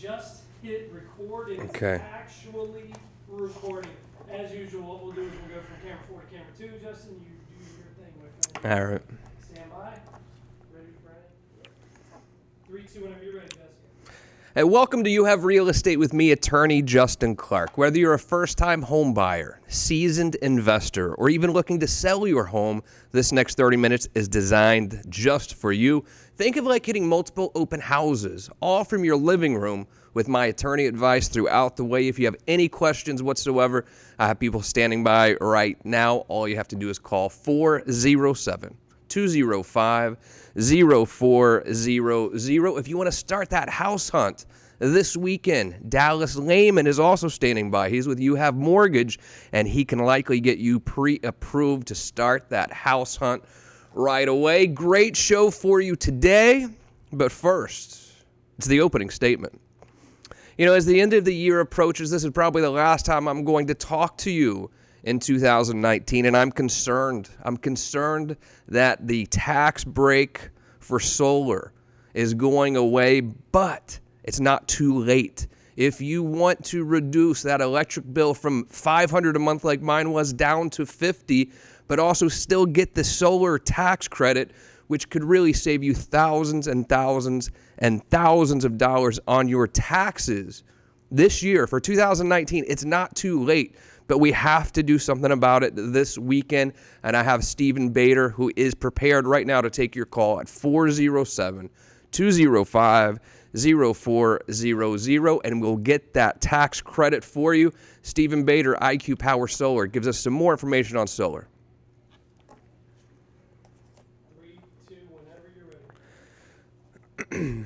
just hit record. It's Okay. actually recording. As usual, what we'll do is we'll go from camera 4 to camera 2. Justin, you do your thing, my friend. All right. Stand by. Ready, Brian? 3, 2, whenever you're ready, Justin. Hey, welcome to You Have Real Estate with me, attorney Justin Clark. Whether you're a first-time home buyer, seasoned investor, or even looking to sell your home, this next 30 minutes is designed just for you. Think of it like hitting multiple open houses, all from your living room, with my attorney advice throughout the way. If you have any questions whatsoever, I have people standing by right now. All you have to do is call 407-205-0400. If you want to start that house hunt this weekend, Dallas Lehman is also standing by. He's with You Have Mortgage, and he can likely get you pre-approved to start that house hunt right away. Great show for you today, but first, it's the opening statement. You know, as the end of the year approaches, this is probably the last time I'm going to talk to you in 2019, and I'm concerned. I'm concerned that the tax break for solar is going away, but it's not too late. If you want to reduce that electric bill from $500 a month like mine was down to $50, but also still get the solar tax credit, which could really save you thousands and thousands and thousands of dollars on your taxes this year. For 2019, it's not too late, but we have to do something about it this weekend. And I have Stephen Bader, who is prepared right now to take your call at 407-205-0400, and we'll get that tax credit for you. Stephen Bader, IQ Power Solar, gives us some more information on solar. 3, 2, whenever you're ready.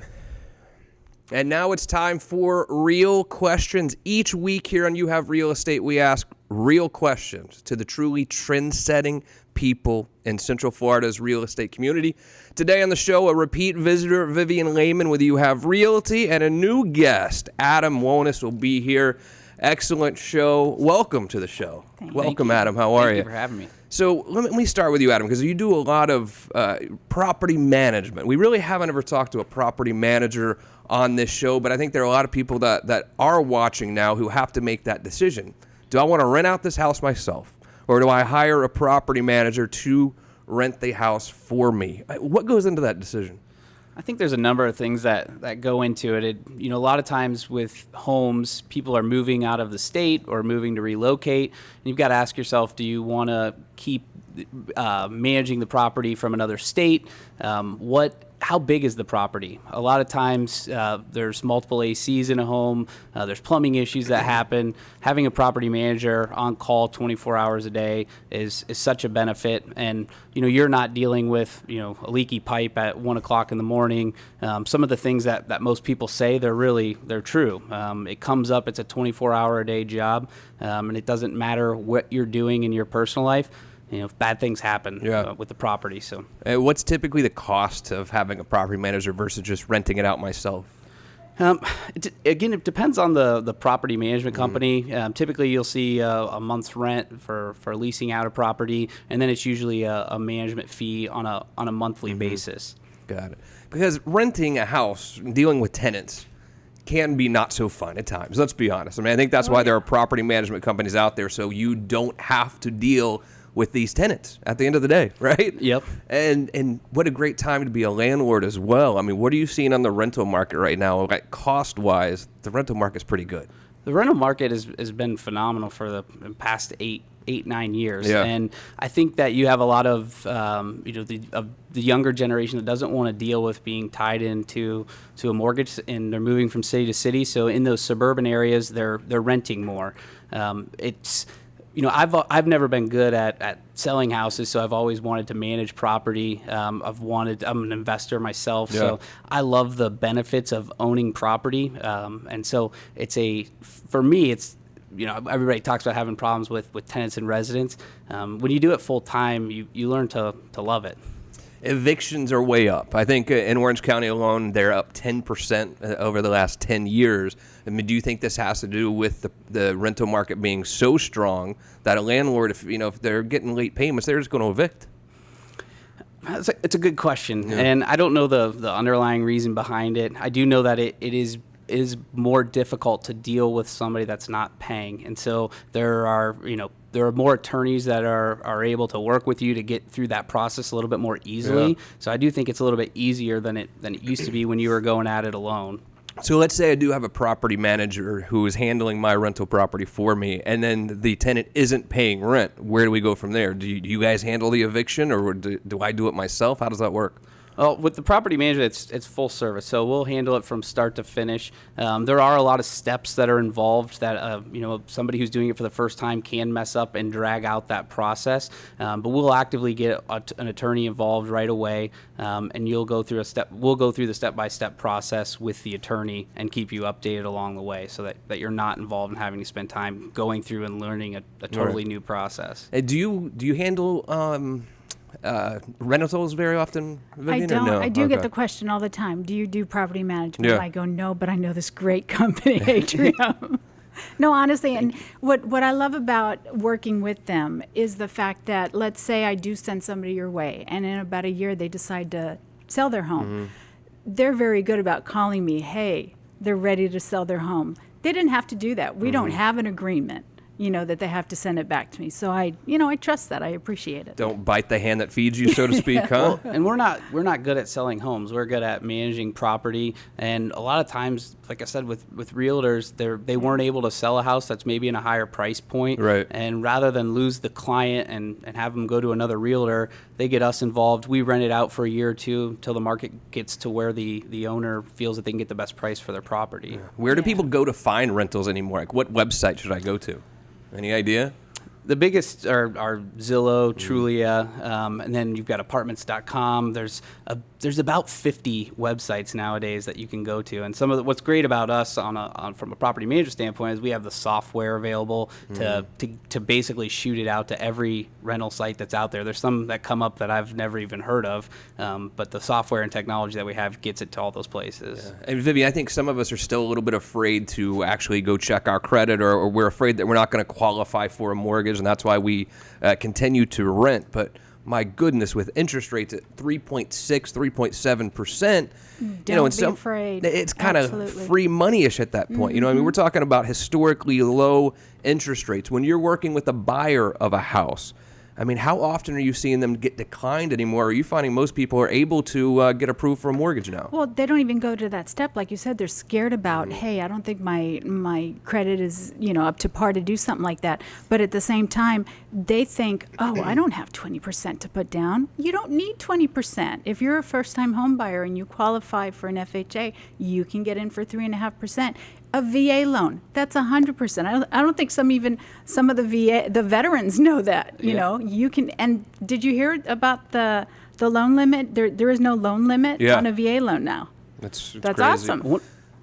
And now it's time for real questions. Each week here on You Have Real Estate, we ask real questions to the truly trend-setting people in Central Florida's real estate community. Today on the show, a repeat visitor, Vivian Lehman with You Have Realty, and a new guest, Adam Wonis, will be here. Excellent show. Welcome to the show. Welcome, Adam. How are you? Thank you for having me. So let me start with you, Adam, because you do a lot of property management. We really haven't ever talked to a property manager on this show, but I think there are a lot of people that are watching now who have to make that decision. Do I want to rent out this house myself, or do I hire a property manager to rent the house for me? What goes into that decision? I think there's a number of things that go into it. A lot of times with homes, people are moving out of the state or moving to relocate. And you've got to ask yourself, do you want to keep managing the property from another state? How big is the property? A lot of times there's multiple ACs in a home. There's plumbing issues that happen. Having a property manager on call 24 hours a day is such a benefit. And, you're not dealing with, a leaky pipe at 1 o'clock in the morning. Some of the things that most people say, they're true. It comes up, it's a 24-hour-a-day job, and it doesn't matter what you're doing in your personal life. Bad things happen with the property. So, what's typically the cost of having a property manager versus just renting it out myself? It depends on the property management company. Typically, you'll see a month's rent for leasing out a property, and then it's usually a management fee on a monthly basis. Got it. Because renting a house, dealing with tenants, can be not so fun at times. Let's be honest. I think that's why there are property management companies out there, so you don't have to deal with these tenants at the end of the day, right? Yep. And what a great time to be a landlord as well. What are you seeing on the rental market right now? Like cost-wise, the rental market's pretty good. The rental market has been phenomenal for the past 8-9 years. Yeah. And I think that you have a lot of the younger generation that doesn't want to deal with being tied into a mortgage, and they're moving from city to city. So in those suburban areas, they're renting more. I've never been good at selling houses, so I've always wanted to manage property. I'm an investor myself, so I love the benefits of owning property. And so for me, everybody talks about having problems with tenants and residents. When you do it full time, you learn to love it. Evictions are way up. I think in Orange County alone, they're up 10% over the last 10 years. Do you think this has to do with the rental market being so strong that a landlord, if they're getting late payments, they're just going to evict? It's a good question, and I don't know the underlying reason behind it. I do know that it is is more difficult to deal with somebody that's not paying. And so there are more attorneys that are able to work with you to get through that process a little bit more easily. Yeah. So I do think it's a little bit easier than it used to be when you were going at it alone. So let's say I do have a property manager who is handling my rental property for me, and then the tenant isn't paying rent. Where do we go from there? Do you guys handle the eviction, or do I do it myself? How does that work? Well, with the property manager, it's full service, so we'll handle it from start to finish. There are a lot of steps that are involved that somebody who's doing it for the first time can mess up and drag out that process. But we'll actively get an attorney involved right away, and you'll go through We'll go through the step-by-step process with the attorney and keep you updated along the way, so that you're not involved in having to spend time going through and learning a totally new process. Do you handle rentals very often, Vivian? I don't. Or no? I do Okay. get the question all the time. Do you do property management? Yeah. I go, no, but I know this great company, Atrium. No, honestly, and what I love about working with them is the fact that, let's say I do send somebody your way, and in about a year they decide to sell their home. They're very good about calling me, hey, they're ready to sell their home. They didn't have to do that. We don't have an agreement, that they have to send it back to me. So I trust that. I appreciate it. Don't bite the hand that feeds you, so to speak, huh? And we're not good at selling homes. We're good at managing property. And a lot of times, like I said, with realtors, they weren't able to sell a house that's maybe in a higher price point. Right. And rather than lose the client and have them go to another realtor, they get us involved. We rent it out for a year or two until the market gets to where the owner feels that they can get the best price for their property. Where do people go to find rentals anymore? Like, what website should I go to? Any idea? The biggest are Zillow, Trulia, and then you've got apartments.com. There's about 50 websites nowadays that you can go to. And what's great about us from a property manager standpoint is we have the software available to basically shoot it out to every rental site that's out there. There's some that come up that I've never even heard of, but the software and technology that we have gets it to all those places. Yeah. And Vivian, I think some of us are still a little bit afraid to actually go check our credit, or we're afraid that we're not going to qualify for a mortgage, and that's why we continue to rent. But my goodness, with interest rates at 3.6, 3.7%, Don't be afraid. It's kind of Absolutely. free money-ish at that point. I mean, we're talking about historically low interest rates. When you're working with a buyer of a house, I mean, how often are you seeing them get declined anymore? Are you finding most people are able to get approved for a mortgage now? Well, they don't even go to that step. Like you said, they're scared about, hey, I don't think my credit is, up to par to do something like that. But at the same time, they think, oh, I don't have 20% to put down. You don't need 20%. If you're a first-time home buyer and you qualify for an FHA, you can get in for 3.5%. A VA loan, that's 100%. I don't think some of the veterans know that. You can. And did you hear about the loan limit? There is no loan limit on a VA loan now. That's That's crazy. awesome.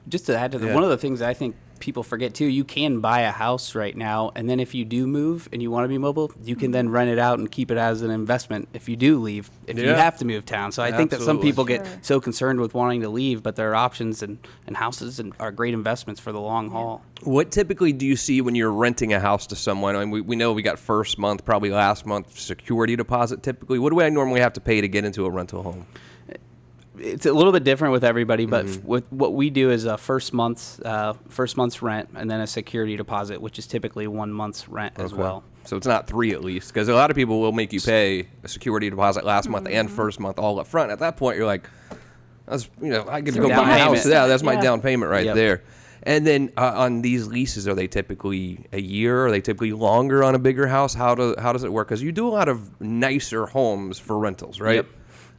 Just to add to that, Yeah. one of the things I think people forget too, you can buy a house right now, and then if you do move and you want to be mobile, you can then rent it out and keep it as an investment if you do leave, if you Yeah. have to move town. So I think that some Absolutely. people get Sure. so concerned with wanting to leave, but there are options, and houses are great investments for the long haul. What typically do you see when you're renting a house to someone? I mean, we know we got first month, probably last month, security deposit typically. What do I normally have to pay to get into a rental home? It's a little bit different with everybody, but with what we do is a first month's rent, and then a security deposit, which is typically 1 month's rent as Okay. well. So it's not 3 at least, because a lot of people will make you pay a security deposit last month and first month all up front. At that point, you're like, I get to go buy down a house. payment. Yeah, that's my Yeah. down payment right Yep. there. And then on these leases, are they typically a year? Are they typically longer on a bigger house? How does it work? Because you do a lot of nicer homes for rentals, right? Yep.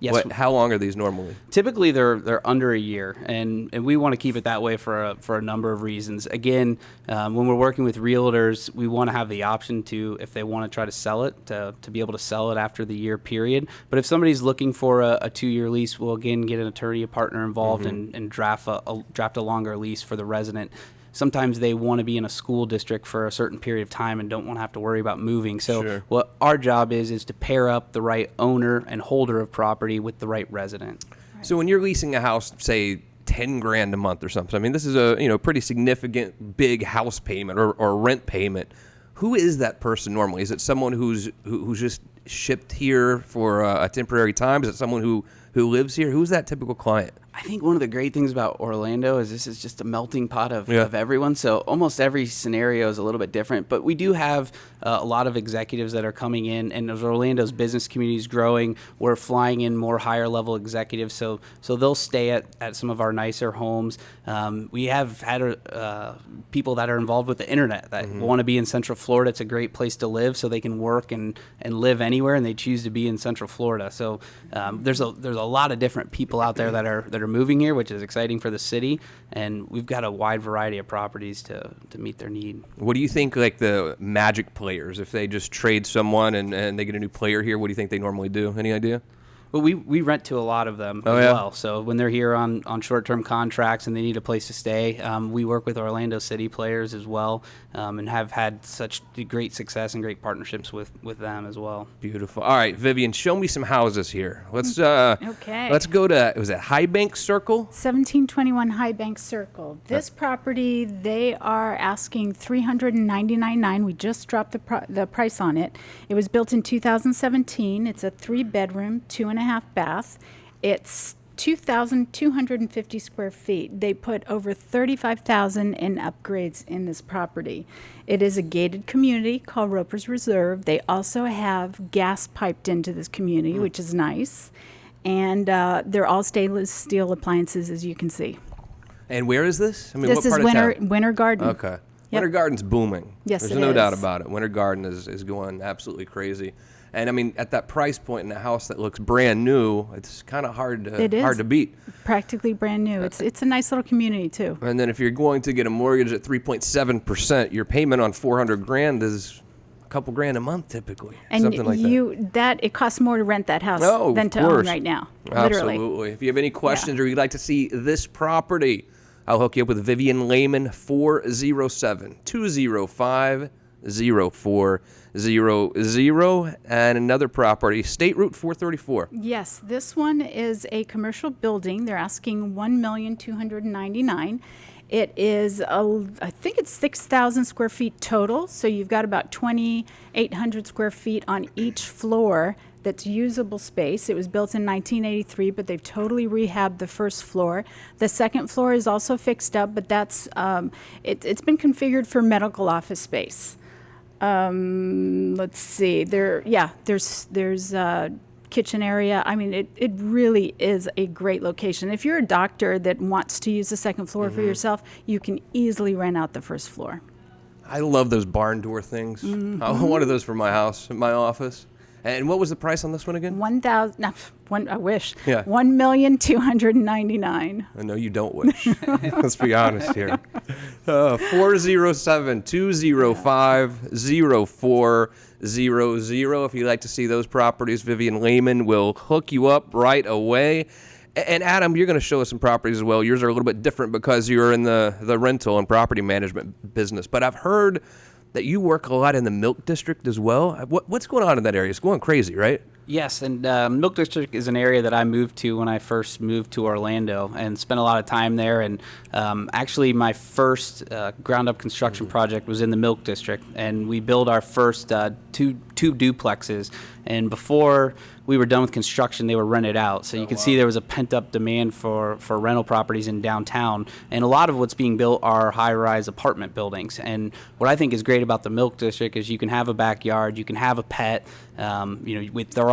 Yes. How long are these normally? Typically, they're under a year, and we want to keep it that way for a number of reasons. Again, when we're working with realtors, we want to have the option to, if they want to try to sell it, to be able to sell it after the year period. But if somebody's looking for a 2-year lease, we'll again get an attorney, a partner involved, and draft a longer lease for the resident. Sometimes they want to be in a school district for a certain period of time and don't want to have to worry about moving. So Sure. what our job is to pair up the right owner and holder of property with the right resident. So when you're leasing a house, say $10,000 a month or something, I mean, this is a pretty significant big house payment or rent payment. Who is that person normally? Is it someone who's just shipped here for a temporary time? Is it someone who lives here? Who's that typical client? I think one of the great things about Orlando is this is just a melting pot of Yeah. everyone. So almost every scenario is a little bit different. But we do have a lot of executives that are coming in, and as Orlando's business community is growing, we're flying in more higher level executives. So they'll stay at some of our nicer homes. We have had people that are involved with the internet that want to be in Central Florida. It's a great place to live, so they can work and live anywhere, and they choose to be in Central Florida. So there's a lot of different people out there that are moving here, which is exciting for the city, and we've got a wide variety of properties to meet their need. What do you think, like the Magic players, if they just trade someone and they get a new player here, what do you think they normally do? Any idea? Well, we rent to a lot of them as well. So when they're here on short-term contracts and they need a place to stay, we work with Orlando City players as well, and have had such great success and great partnerships with them as well. Beautiful. All right, Vivian, show me some houses here. Let's Okay. let's go to, was it High Bank Circle? 1721 High Bank Circle. This property, they are asking $399,900. We just dropped the price on it. It was built in 2017. It's a 3-bedroom, 2.5 bath. It's 2,250 square feet. They put over 35,000 in upgrades in this property. It is a gated community called Roper's Reserve. They also have gas piped into this community, which is nice. And they're all stainless steel appliances, as you can see. And where is this? I mean, This what is part of town? Winter Garden. Okay. Winter Garden's booming. Yes, There's it no doubt is. about it. Winter Garden is going absolutely crazy. And I mean, at that price point in a house that looks brand new, it's kind of hard to beat. Practically brand new. It's a nice little community too. And then if you're going to get a mortgage at 3.7%, your payment on $400,000 is a couple grand a month typically. And something like that. it costs more to rent that house Oh, than of to own course. right now. Literally. Absolutely. If you have any questions or you'd like to see this property, I'll hook you up with Vivian Lehman, 407-205-0400. And another property, State Route 434. Yes, this one is a commercial building. They're asking $1,299,000. It is, I think it's 6,000 square feet total. So you've got about 2,800 square feet on each floor that's usable space. It was built in 1983, but they've totally rehabbed the first floor. The second floor is also fixed up, but that's it's been configured for medical office space. Let's see. There's kitchen area. I mean, it really is a great location. If you're a doctor that wants to use the second floor for yourself, you can easily rent out the first floor. I love those barn door things. I want one of those for my house, my office. And what was the price on this one again? I wish. Yeah. $1,299,000. I know you don't wish. Let's be honest here. 407-205-0400. If you'd like to see those properties, Vivian Lehman will hook you up right away. And Adam, you're going to show us some properties as well. Yours are a little bit different because you're in the rental and property management business. But I've heard that you work a lot in the Milk District as well. What's going on in that area? It's going crazy, right? Yes, and Milk District is an area that I moved to when I first moved to Orlando and spent a lot of time there. And actually, my first ground-up construction project was in the Milk District, and we built our first two duplexes. And before we were done with construction, they were rented out. So you can see there was a pent-up demand for rental properties in downtown. And a lot of what's being built are high-rise apartment buildings. And what I think is great about the Milk District is you can have a backyard, you can have a pet.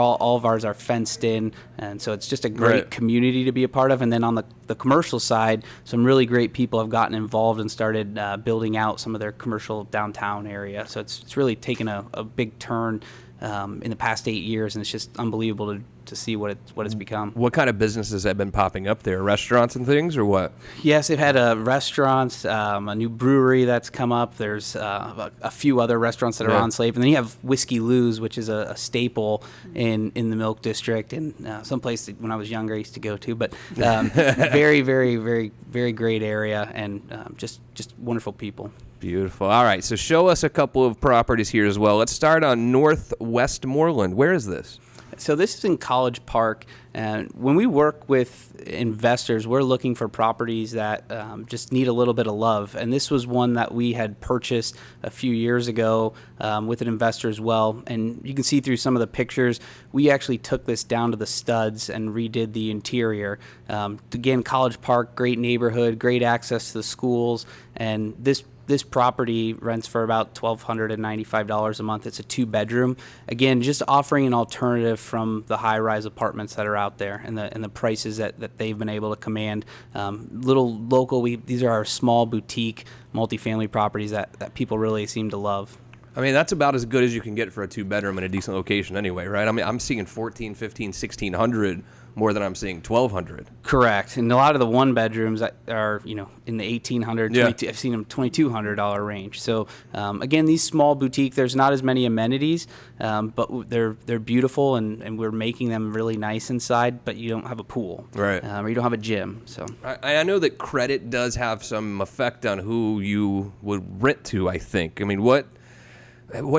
All of ours are fenced in, and so it's just a great community to be a part of. And then on the commercial side, some really great people have gotten involved and started building out some of their commercial downtown area. So it's really taken a big turn in the past 8 years, and it's just unbelievable to see what it's become. What kind of businesses have been popping up there? Restaurants and things, or what? Yes, they've had restaurants, a new brewery that's come up. There's a few other restaurants that are on slate, and then you have Whiskey Lou's, which is a staple in the Milk District, and someplace that when I was younger I used to go to. But very, very, very, very great area, and just wonderful people. Beautiful. All right, so show us a couple of properties here as well. Let's start on Northwest Moreland. Where is this? So this is in College Park, and when we work with investors, we're looking for properties that just need a little bit of love. And this was one that we had purchased a few years ago with an investor as well. And you can see through some of the pictures, we actually took this down to the studs and redid the interior. Again, College Park, great neighborhood, great access to the schools, and this property rents for about $1,295 a month. It's a 2-bedroom. Again, just offering an alternative from the high-rise apartments that are out there and the prices that they've been able to command. Little local, these are our small boutique multifamily properties that people really seem to love. I mean, that's about as good as you can get for a 2-bedroom in a decent location anyway, right? I mean, I'm seeing 14, 15, 1,600 more than I'm seeing 1,200. Correct. And a lot of the 1-bedrooms are, in the $1,800, Yeah. I've seen them $2,200 range. So, again, these small boutique, there's not as many amenities, but they're beautiful, and we're making them really nice inside, but you don't have a pool. Right. Or you don't have a gym. So I know that credit does have some effect on who you would rent to, I think. I mean, what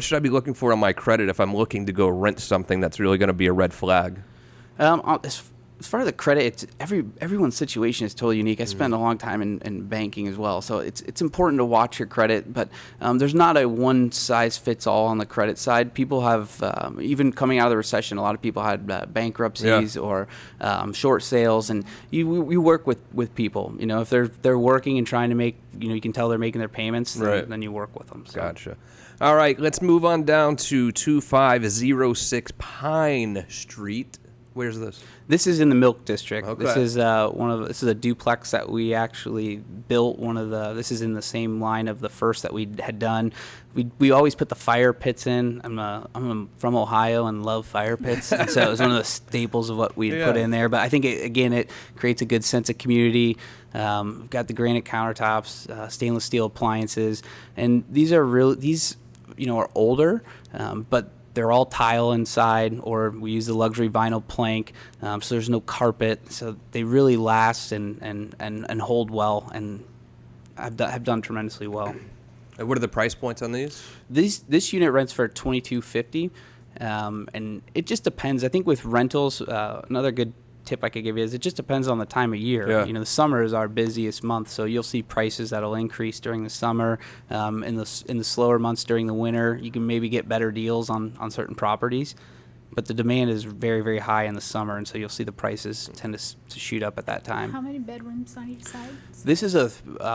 should I be looking for on my credit if I'm looking to go rent something that's really going to be a red flag? As far as the credit, everyone's situation is totally unique. I spent a long time in banking as well, so it's important to watch your credit. But there's not a one size fits all on the credit side. People have even coming out of the recession, a lot of people had bankruptcies or short sales, and we work with people. If they're working and trying to make, you can tell they're making their payments, then you work with them. So. Gotcha. All right, let's move on down to 2506 Pine Street. Where's this? This is in the Milk District. Okay. This is this is a duplex that we actually built. This is in the same line of the first that we had done. We always put the fire pits in. I'm from Ohio and love fire pits, and so it was one of the staples of what we put in there. But I think it creates a good sense of community. We've got the granite countertops, stainless steel appliances, and these are older, but they're all tile inside, or we use the luxury vinyl plank, so there's no carpet. So they really last and hold well, and have done tremendously well. And what are the price points on these? This unit rents for $2,250, and it just depends. I think with rentals, another good tip I could give you is it just depends on the time of year. Yeah. The summer is our busiest month, so you'll see prices that'll increase during the summer. In the slower months during the winter, you can maybe get better deals on certain properties, but the demand is very, very high in the summer, and so you'll see the prices tend to shoot up at that time. How many bedrooms on each side? This is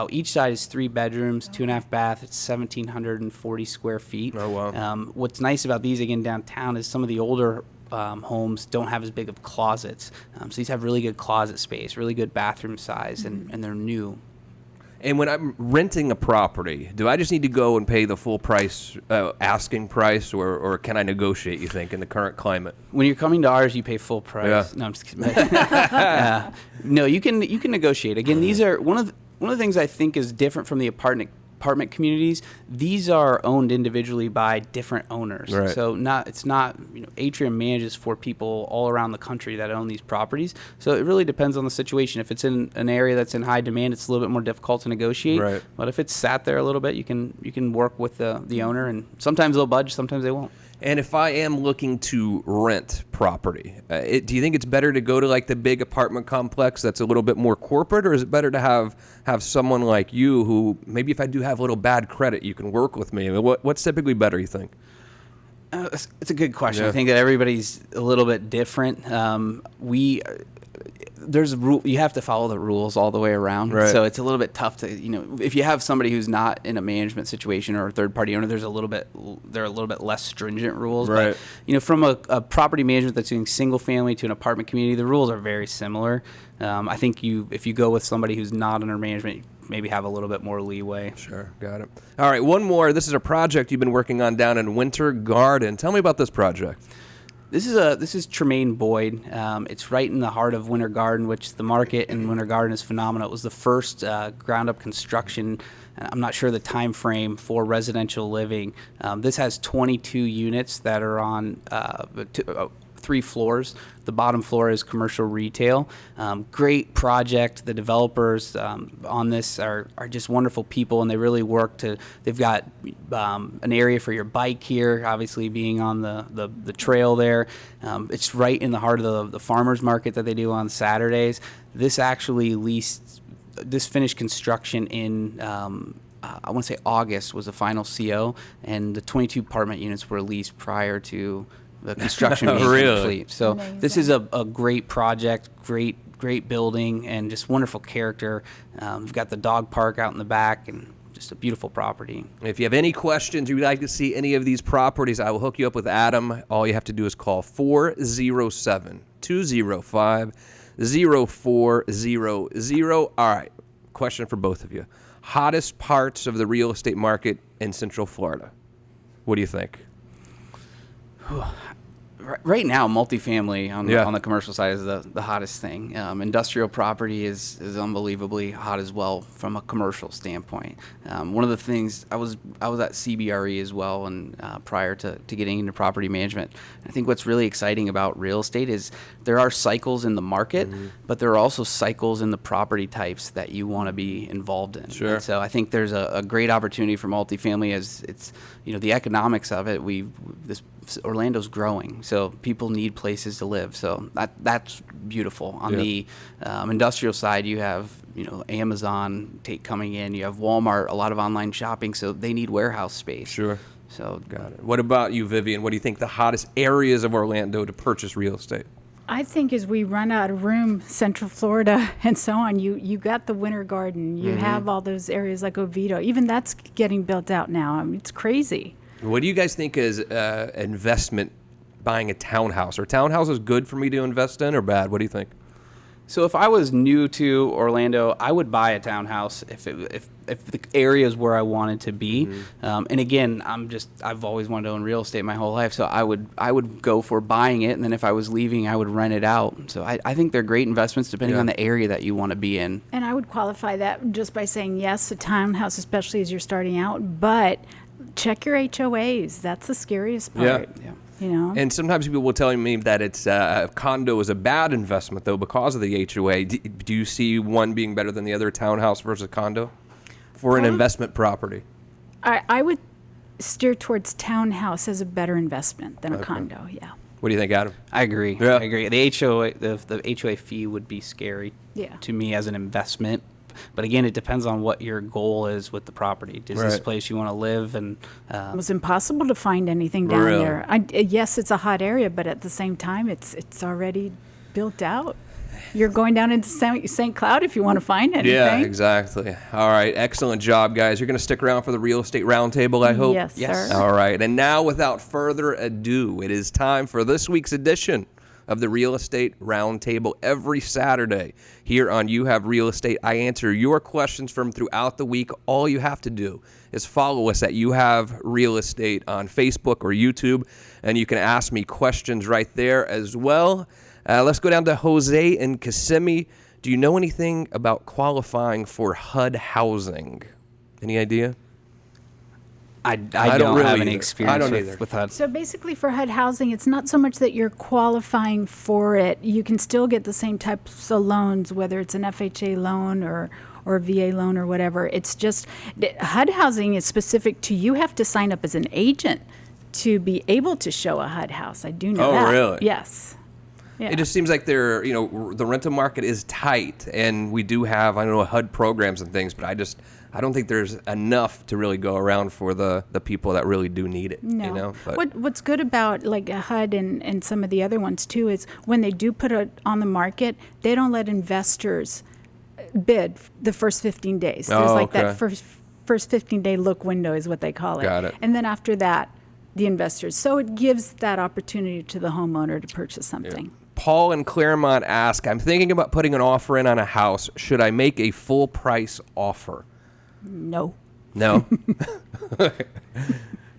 each side is 3 bedrooms, 2.5 bath. It's 1,740 square feet. Oh, wow. What's nice about these, again, downtown, is some of the older homes don't have as big of closets. So these have really good closet space, really good bathroom size, and they're new. And when I'm renting a property, do I just need to go and pay the full price, asking price, or can I negotiate, you think, in the current climate? When you're coming to ours, you pay full price. Yeah. No, I'm just kidding. No, you can negotiate. Again, these are one of the things I think is different from the apartment communities. These are owned individually by different owners. Right. So it's not Atrium manages for people all around the country that own these properties. So it really depends on the situation. If it's in an area that's in high demand, it's a little bit more difficult to negotiate. Right. But if it's sat there a little bit, you can work with the owner, and sometimes they'll budge, sometimes they won't. And if I am looking to rent property, do you think it's better to go to like the big apartment complex that's a little bit more corporate, or is it better to have someone like you who maybe if I do have a little bad credit, you can work with me? I mean, what's typically better, you think? It's a good question. Yeah. I think that everybody's a little bit different. There's a rule. You have to follow the rules all the way around. Right. So it's a little bit tough to, if you have somebody who's not in a management situation or a third party owner, there are a little bit less stringent rules. Right. But, from a property management that's doing single family to an apartment community, the rules are very similar. I think if you go with somebody who's not under management, you maybe have a little bit more leeway. Sure, got it. All right, one more. This is a project you've been working on down in Winter Garden. Tell me about this project. This is Tremaine Boyd. It's right in the heart of Winter Garden, which the market in Winter Garden is phenomenal. It was the first ground-up construction. I'm not sure the time frame for residential living. This has 22 units that are on 3 floors. The bottom floor is commercial retail. Great project. The developers on this are just wonderful people, and they really work to. They've got an area for your bike here, obviously being on the trail there. It's right in the heart of the farmers market that they do on Saturdays. This actually finished construction in. I want to say August was the final CO, and the 22 apartment units were leased prior to the construction being Really? complete. So this is a great project, great building, and just wonderful character. We've got the dog park out in the back, and just a beautiful property. If you have any questions, you'd like to see any of these properties, I will hook you up with Adam. All you have to do is call 407-205-0400. All right, question for both of you. Hottest parts of the real estate market in Central Florida. What do you think? Right now, multifamily on Yeah. the commercial side is the hottest thing. Industrial property is unbelievably hot as well from a commercial standpoint. One of the things I was at CBRE as well, and prior to getting into property management. I think what's really exciting about real estate is there are cycles in the market, but there are also cycles in the property types that you want to be involved in. Sure. And so I think there's a great opportunity for multifamily as it's the economics of it. Orlando's growing, so people need places to live. So that's beautiful. On the industrial side, you have Amazon coming in. You have Walmart, a lot of online shopping, so they need warehouse space. Sure. So Got it. What about you, Vivian? What do you think the hottest areas of Orlando to purchase real estate? I think as we run out of room, Central Florida and so on, you got the Winter Garden. You have all those areas like Oviedo. Even that's getting built out now. I mean, it's crazy. What do you guys think is investment buying a townhouse? Are townhouses good for me to invest in or bad? What do you think? So if I was new to Orlando, I would buy a townhouse if the area is where I wanted to be. And again, I've always wanted to own real estate my whole life, so I would go for buying it, and then if I was leaving, I would rent it out. So I think they're great investments depending on the area that you want to be in. And I would qualify that just by saying yes, a townhouse, especially as you're starting out, but check your HOAs. That's the scariest part. Yeah. And sometimes people will tell me that it's condo is a bad investment, though, because of the HOA. Do you see one being better than the other, townhouse versus condo, for an investment property? I would steer towards townhouse as a better investment than a condo, yeah. What do you think, Adam? I agree. Yeah. I agree. The HOA fee would be scary to me as an investment. But again, it depends on what your goal is with the property. Is this Right. place you want to live? And It was impossible to find anything down Really? there. Yes, it's a hot area, but at the same time, it's already built out. You're going down into St. Cloud if you want to find anything. Yeah, exactly. All right, excellent job, guys. You're going to stick around for the Real Estate Roundtable, I hope? Yes, sir. All right, and now, without further ado, it is time for this week's edition of the Real Estate Roundtable. Every Saturday here on You Have Real Estate, I answer your questions from throughout the week. All you have to do is follow us at You Have Real Estate on Facebook or YouTube, and you can ask me questions right there as well. Let's go down to Jose in Kissimmee. Do you know anything about qualifying for HUD housing? Any idea? I don't don't really have any either. experience I don't either. with HUD. So basically for HUD housing, it's not so much that you're qualifying for it. You can still get the same types of loans, whether it's an FHA loan or a VA loan or whatever. It's just HUD housing is specific to you have to sign up as an agent to be able to show a HUD house. I do know Oh, that. really? Yes. Yeah. It just seems like the rental market is tight, and we do have, HUD programs and things, but I don't think there's enough to really go around for the people that really do need it. No. But What's good about like a HUD and some of the other ones too is when they do put it on the market, they don't let investors bid the first 15 days. There's like okay. that first 15-day look window is what they call it. Got it. And then after that, the investors. So it gives that opportunity to the homeowner to purchase something. Paul in Claremont asked, I'm thinking about putting an offer in on a house. Should I make a full price offer? No. No? What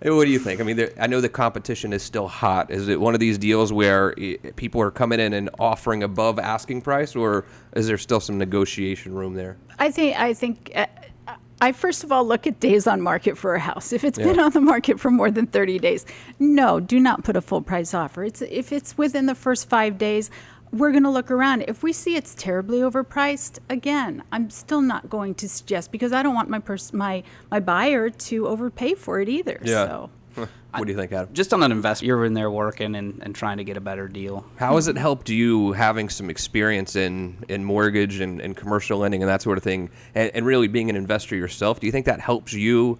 do you think? I mean, I know the competition is still hot. Is it one of these deals where people are coming in and offering above asking price, or is there still some negotiation room there? I think I first of all look at days on market for a house. If it's been on the market for more than 30 days, no, do not put a full price offer. If it's within the first 5 days, we're going to look around. If we see it's terribly overpriced, again, I'm still not going to suggest, because I don't want my buyer to overpay for it either. Yeah. So. What do you think, Adam? Just on an investment, you're in there working and trying to get a better deal. How has it helped you having some experience in mortgage and commercial lending and that sort of thing, and really being an investor yourself? Do you think that helps you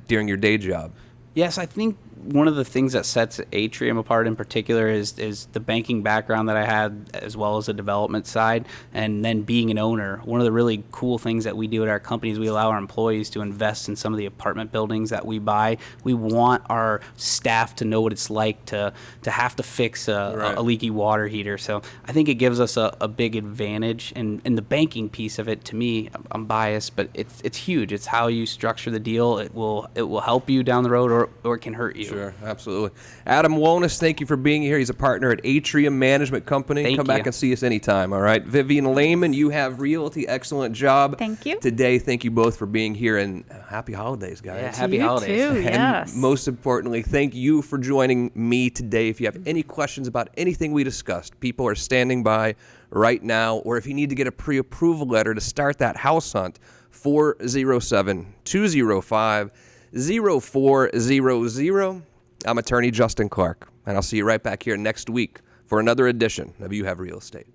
during your day job? Yes, I think one of the things that sets Atrium apart in particular is the banking background that I had, as well as the development side, and then being an owner. One of the really cool things that we do at our company is we allow our employees to invest in some of the apartment buildings that we buy. We want our staff to know what it's like to have to fix a leaky water heater. So I think it gives us a big advantage. And the banking piece of it, to me, I'm biased, but it's huge. It's how you structure the deal. It will help you down the road, or it can hurt you. Sure, absolutely. Adam Wellness, thank you for being here. He's a partner at Atrium Management Company. Thank Come back you. and see us anytime, all right? Vivian Lehman, you have Realty. Excellent job. Thank you. Today, thank you both for being here, and happy holidays, guys. Yeah, happy You holidays. too, And yes. most importantly, thank you for joining me today. If you have any questions about anything we discussed, people are standing by right now. Or if you need to get a pre-approval letter to start that house hunt, 407-205-0400. I'm attorney Justin Clark, and I'll see you right back here next week for another edition of You Have Real Estate.